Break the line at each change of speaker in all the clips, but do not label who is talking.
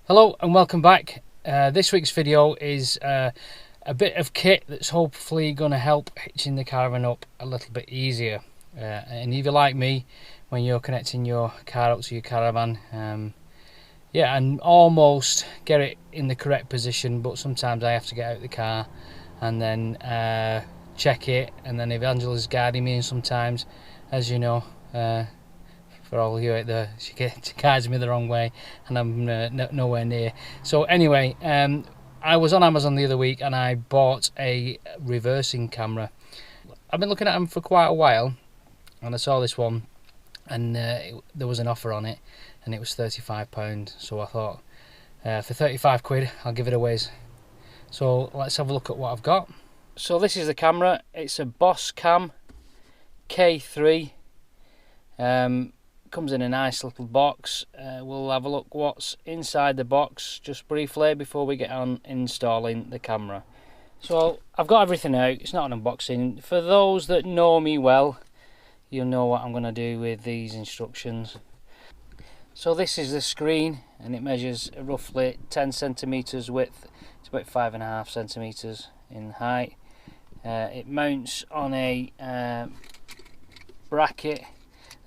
Hello and welcome back. This week's video is a bit of kit that's hopefully going to help hitching the Caravan up a little bit easier. And if you're like me, when you're connecting your car up to your Caravan, yeah, and almost get it in the correct position, but sometimes I have to get out of the car and then check it, and then Evangela's guiding me, and sometimes, as you know, for all you out there, she guides me the wrong way and I'm nowhere near. So anyway, I was on Amazon the other week and I bought a reversing camera. I've been looking at them for quite a while and I saw this one, and there was an offer on it and it was £35. So I thought, for 35 quid I'll give it a whiz. So let's have a look at what I've got. So this is the camera. It's a Boscam K3. Comes in a nice little box. We'll have a look what's inside the box just briefly before we get on installing the camera. So I've got everything out. It's not an unboxing. For those that know me well, you'll know what I'm going to do with these instructions. So this is the screen, and it measures roughly 10 centimeters width. It's about 5.5 centimeters in height. It mounts on a bracket.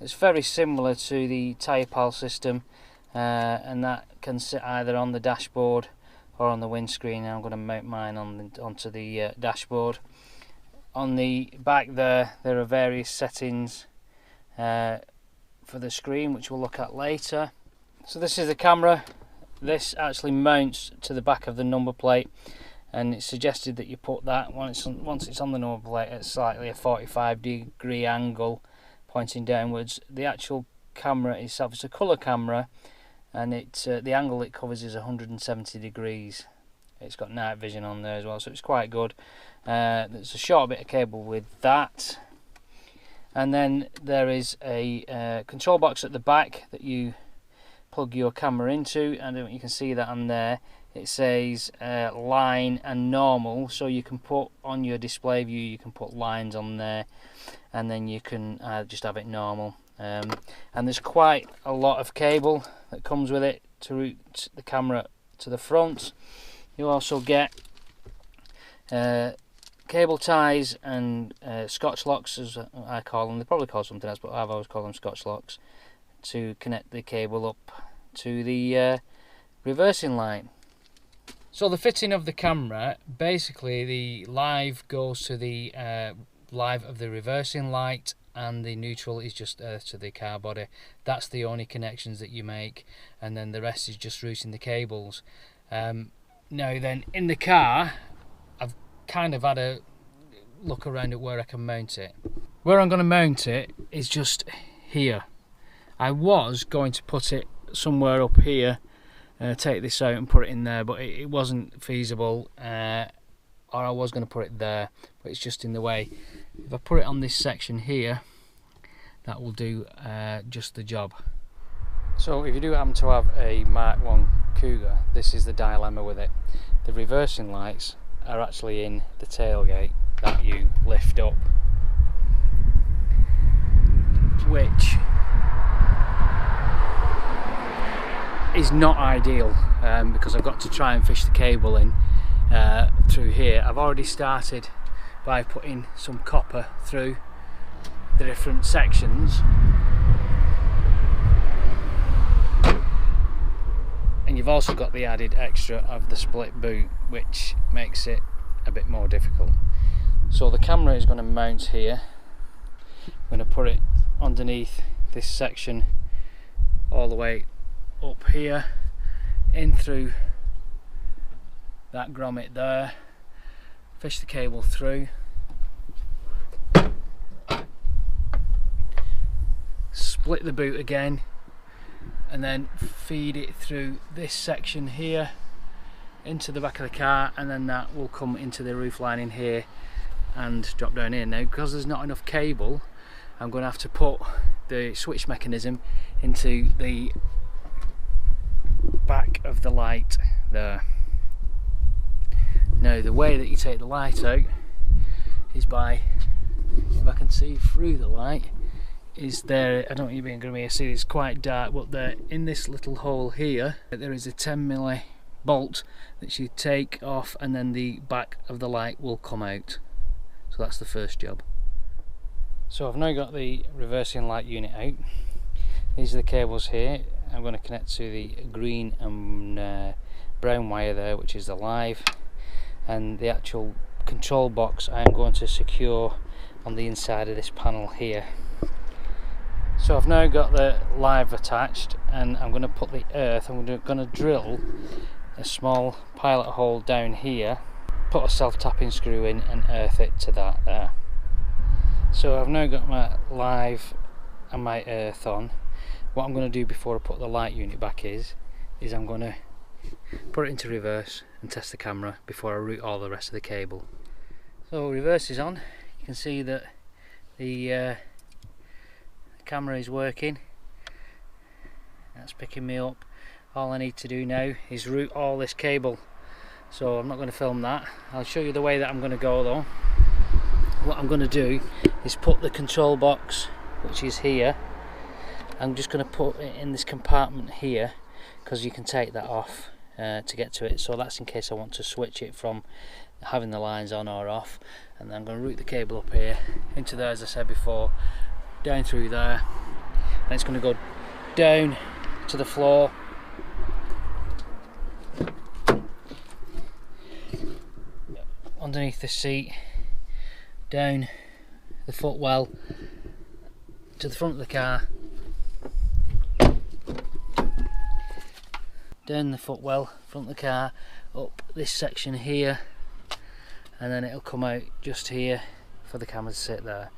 It's very similar to the tyre pile system, and that can sit either on the dashboard or on the windscreen. I'm going to mount mine onto the dashboard. On the back there are various settings for the screen, which we'll look at later. So this is the camera. This actually mounts to the back of the number plate, and it's suggested that you put that once it's on the number plate at slightly a 45-degree angle, pointing downwards. The actual camera itself is a colour camera, and the angle it covers is 170 degrees. It's got night vision on there as well, so it's quite good. There's a short bit of cable with that, and then there is a control box at the back that you plug your camera into, and you can see that on there. It says line and normal, so you can put on your display view, you can put lines on there, and then you can just have it normal. And there's quite a lot of cable that comes with it to route the camera to the front. You also get cable ties and Scotch locks, as I call them. They probably call something else, but I've always called them Scotch locks, to connect the cable up to the reversing light. So the fitting of the camera, basically the live goes to the live of the reversing light, and the neutral is just to the car body. That's the only connections that you make, and then the rest is just routing the cables. Now then, in the car, I've kind of had a look around at where I can mount it. Where I'm going to mount it is just here. I was going to put it somewhere up here, take this out and put it in there, but it wasn't feasible, or I was going to put it there, but it's just in the way. If I put it on this section here, that will do just the job. So if you do happen to have a MK1 Kuga, this is the dilemma with it. The reversing lights are actually in the tailgate that you lift up, which is not ideal, because I've got to try and fish the cable in through here. I've already started by putting some copper through the different sections, and you've also got the added extra of the split boot, which makes it a bit more difficult. So the camera is going to mount here. I'm going to put it underneath this section all the way up here, in through that grommet there, fish the cable through, split the boot again, and then feed it through this section here into the back of the car, and then that will come into the roof lining here and drop down here. Now, because there's not enough cable, I'm going to have to put the switch mechanism into the back of the light there. Now the way that you take the light out is by, if I can see through the light, is there. I don't know if you're going to see it's quite dark, but there in this little hole here there is a 10mm bolt that you take off, and then the back of the light will come out. So that's the first job. So I've now got the reversing light unit out. These are the cables here. I'm going to connect to the green and brown wire there, which is the live, and the actual control box I am going to secure on the inside of this panel here. So I've now got the live attached, and I'm going to put the earth, I'm going to drill a small pilot hole down here, put a self-tapping screw in and earth it to that there. So I've now got my live and my earth on. What I'm going to do before I put the light unit back is I'm going to put it into reverse and test the camera before I route all the rest of the cable. So reverse is on. You can see that the camera is working. That's picking me up. All I need to do now is route all this cable. So I'm not going to film that. I'll show you the way that I'm going to go though. What I'm going to do is put the control box, which is here. I'm just going to put it in this compartment here, because you can take that off to get to it. So that's in case I want to switch it from having the lines on or off. And then I'm going to route the cable up here into there, as I said before, down through there, and it's going to go down to the floor. Underneath the seat, down the footwell to the front of the car, down the footwell, front of the car, up this section here, and then it'll come out just here for the camera to sit there.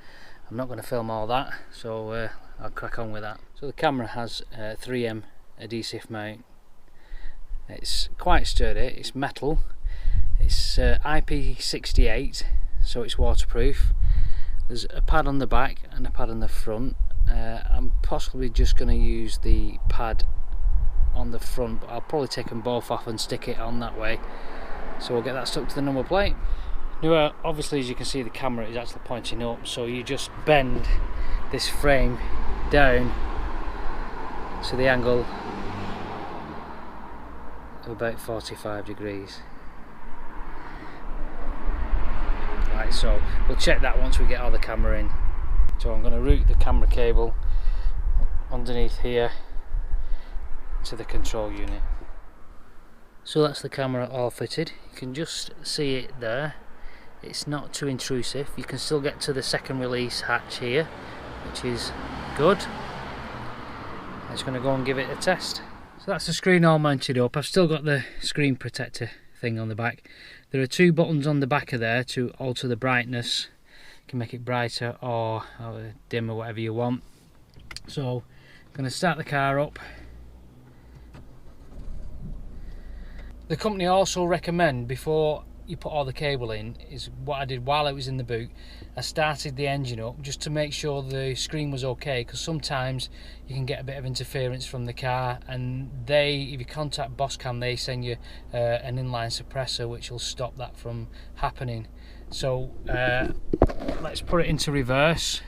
I'm not going to film all that, so I'll crack on with that. So the camera has 3M adhesive mount. It's quite sturdy, it's metal, it's IP68, so it's waterproof. There's a pad on the back and a pad on the front. I'm possibly just going to use the pad on the front, but I'll probably take them both off and stick it on that way. So we'll get that stuck to the number plate. Now obviously, as you can see, the camera is actually pointing up, so you just bend this frame down to the angle of about 45 degrees. Right, so we'll check that once we get all the camera in. So I'm going to route the camera cable underneath here to the control unit. So that's the camera all fitted. You can just see it there. It's not too intrusive. You can still get to the second release hatch here, which is good. I'm just going to go and give it a test. So that's the screen all mounted up. I've still got the screen protector thing on the back. There are two buttons on the back of there to alter the brightness. You can make it brighter or dim or whatever you want. So I'm going to start the car up. The company also recommend, before you put all the cable in, is what I did while it was in the boot. I started the engine up just to make sure the screen was okay, because sometimes you can get a bit of interference from the car, and if you contact Boscam, they send you an inline suppressor which will stop that from happening. So let's put it into reverse,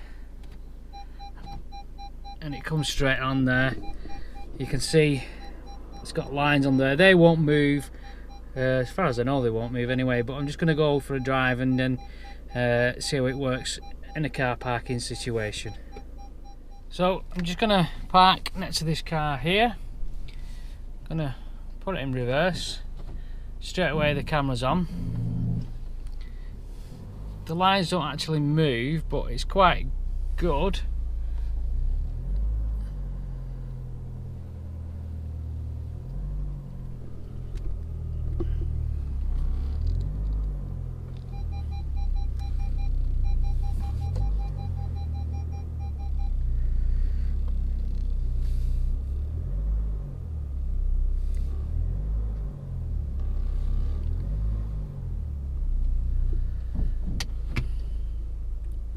and it comes straight on there. You can see it's got lines on there. They won't move. As far as I know, they won't move anyway, but I'm just going to go for a drive and then see how it works in a car parking situation. So I'm just going to park next to this car here. I'm going to put it in reverse. Straight away the camera's on. The lines don't actually move, but it's quite good.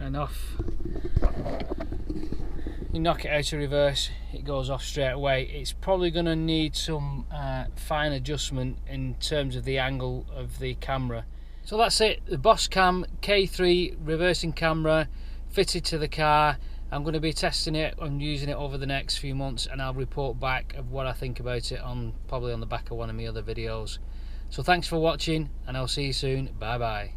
And off. You knock it out of reverse, it goes off straight away. It's probably going to need some fine adjustment in terms of the angle of the camera. So that's it, the Boscam K3 reversing camera fitted to the car. I'm going to be testing it and using it over the next few months, and I'll report back of what I think about it probably on the back of one of my other videos. So thanks for watching, and I'll see you soon. Bye bye.